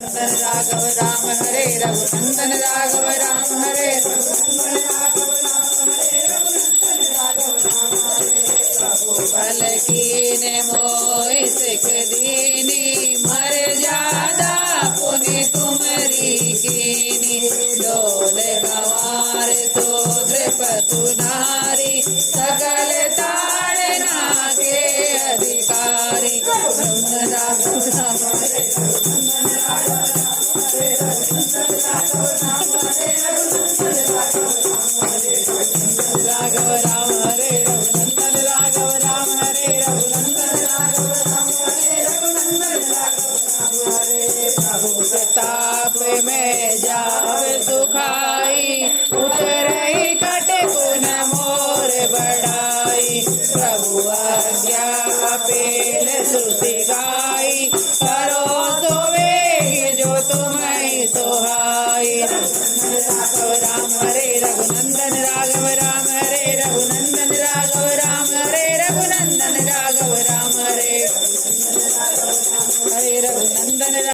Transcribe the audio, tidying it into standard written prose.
राघव राम हरे रघुनंदन राघव राम हरे बल कीने मोहि सिख दीनी मर जादा पुनि तुमरी कीनी डोल गवार तो द्रपतु नारी सकल ताड़ना के अधिकारी राघव राम हरे राघव राम हरे रघुनंदन राघव राम हरे रघुनंदन राघव राम हरे रघुनंदन राघव हरे प्रभु प्रताप में जाव सुखाई उतरई कट पुन मोर बढ़ाई प्रभु आज्ञा पेल श्रुति गाई करो तो वेग जो तुम्हें सोहाई राघव राम हरे रघुनंदन राघव राम हरे रघुनंदन राघव राम हरे रघुनंदन राघव राम हरे रघुनंदन